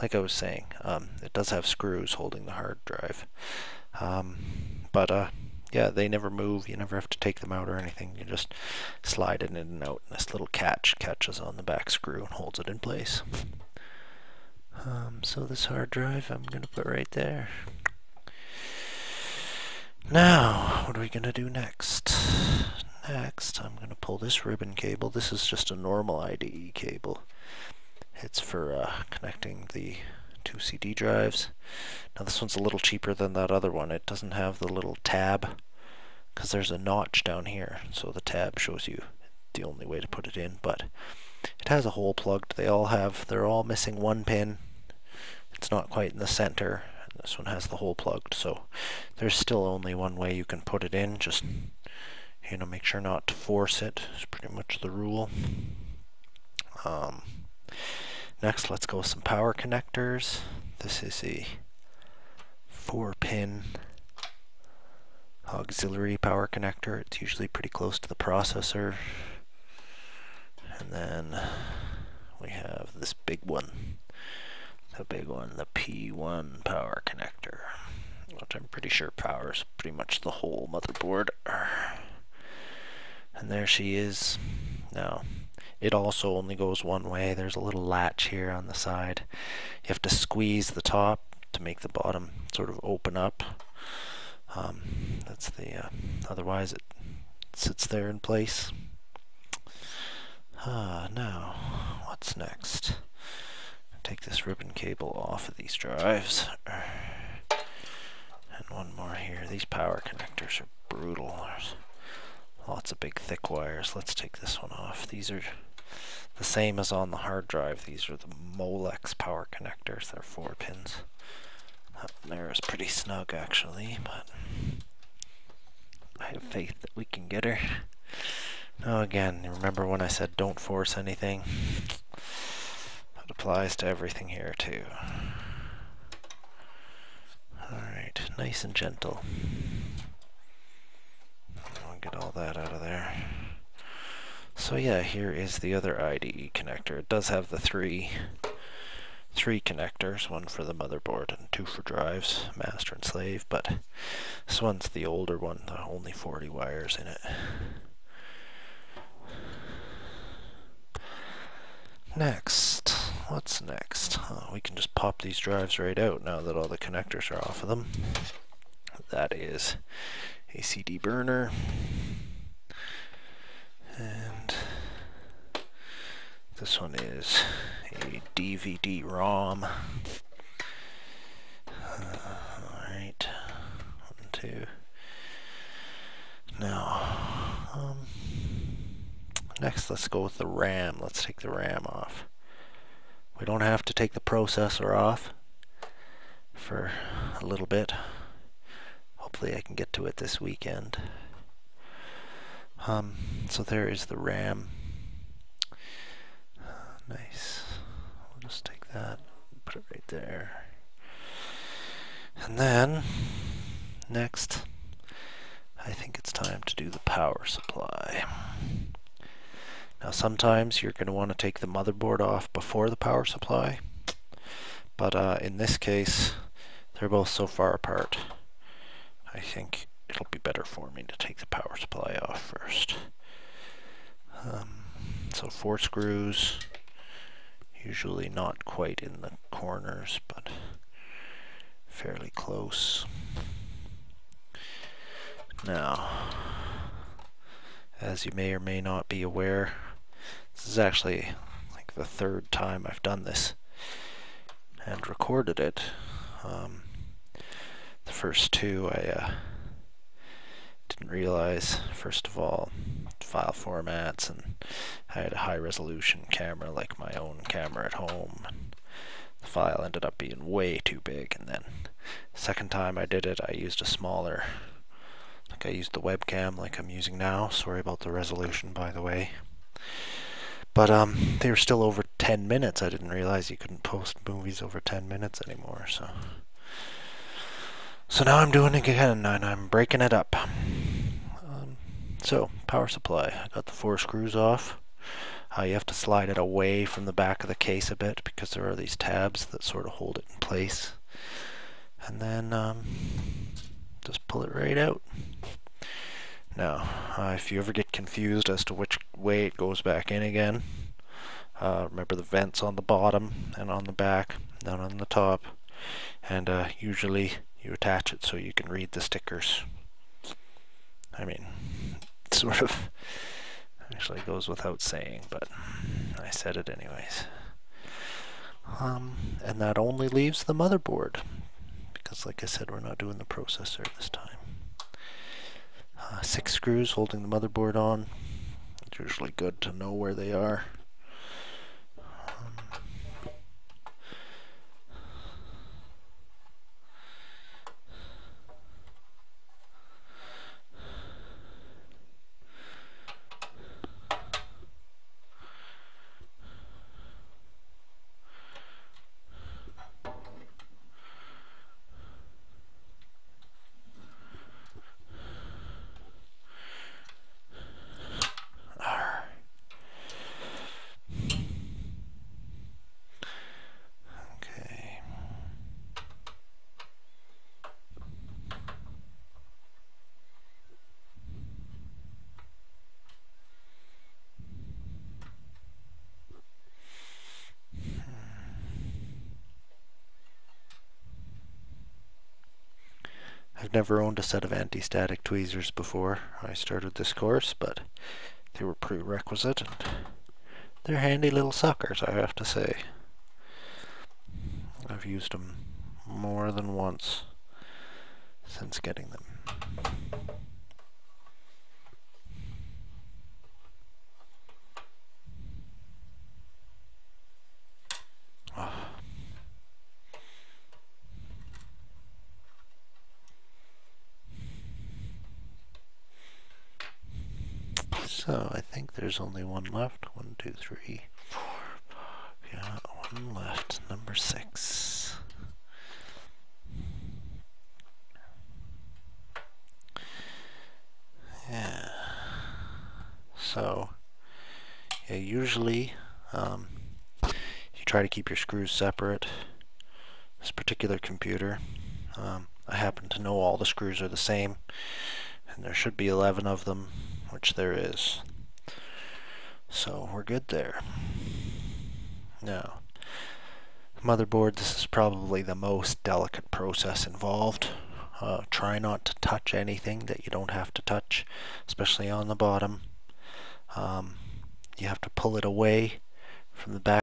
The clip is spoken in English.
like I was saying, it does have screws holding the hard drive. But yeah, they never move. You never have to take them out or anything. You just slide it in and out, and this little catch catches on the back screw and holds it in place. So this hard drive I'm going to put right there. Now, what are we going to do next? Next, I'm going to pull this ribbon cable. This is just a normal IDE cable. It's for connecting the two CD drives. Now this one's a little cheaper than that other one. It doesn't have the little tab because there's a notch down here, so the tab shows you the only way to put it in, but it has a hole plugged. They're all missing one pin. It's not quite in the center. This one has the hole plugged, so there's still only one way you can put it in. Just, you know, make sure not to force it. It's pretty much the rule. Next, let's go with some power connectors. This is a 4-pin auxiliary power connector. It's usually pretty close to the processor. And then we have this big one. The big one, the P1 power connector, which I'm pretty sure powers pretty much the whole motherboard. And there she is. Now, it also only goes one way. There's a little latch here on the side. You have to squeeze the top to make the bottom sort of open up. That's the otherwise it sits there in place. Now, what's next? Take this ribbon cable off of these drives. And one more here. These power connectors are brutal. There's lots of big thick wires. Let's take this one off. These are the same as on the hard drive. These are the Molex power connectors. They're 4 pins. That one there is pretty snug actually, but I have faith that we can get her. Now again, remember when I said don't force anything? That applies to everything here too. Alright, nice and gentle. I'll get all that out of there. So yeah, here is the other IDE connector. It does have the three connectors, one for the motherboard and 2 for drives, master and slave, but this one's the older one, only 40 wires in it. Next, what's next? We can just pop these drives right out now that all the connectors are off of them. That is a CD burner. And this one is a DVD ROM. Alright, 1, 2. Now, next let's go with the RAM. Let's take the RAM off. We don't have to take the processor off for a little bit. Hopefully I can get to it this weekend. So there is the RAM. Nice. We'll just take that, put it right there. And then, next, I think it's time to do the power supply. Now sometimes you're going to want to take the motherboard off before the power supply, but in this case, they're both so far apart, I think it'll be better for me to take the power supply off first. So 4 screws, usually not quite in the corners, but fairly close. Now, as you may or may not be aware, this is actually like the 3rd time I've done this and recorded it. The first 2 I didn't realize, first of all, file formats, and I had a high resolution camera like my own camera at home, and the file ended up being way too big. And then second time I did it, I used a smaller, like I used the webcam like I'm using now. Sorry about the resolution, by the way. But they were still over 10 minutes. I didn't realize you couldn't post movies over 10 minutes anymore, so now I'm doing it again, and I'm breaking it up. So, power supply. I got the 4 screws off. You have to slide it away from the back of the case a bit because there are these tabs that sort of hold it in place. And then just pull it right out. Now, if you ever get confused as to which way it goes back in again, remember the vents on the bottom and on the back, down on the top, and usually you attach it so you can read the stickers. I mean, sort of actually goes without saying, but I said it anyways. And that only leaves the motherboard, because like I said, we're not doing the processor this time. 6 screws holding the motherboard on. It's usually good to know where they are. I've never owned a set of anti-static tweezers before I started this course, but they were prerequisite, and they're handy little suckers, I have to say. I've used them more than once since getting them. So I think there's only one left. 1, 2, 3, 4, 5. Yeah, one left. Number 6. Yeah. So yeah, usually you try to keep your screws separate. This particular computer, I happen to know all the screws are the same, and there should be 11 of them, which there is. So we're good there. Now, motherboard, this is probably the most delicate process involved. Try not to touch anything that you don't have to touch, especially on the bottom. You have to pull it away from the back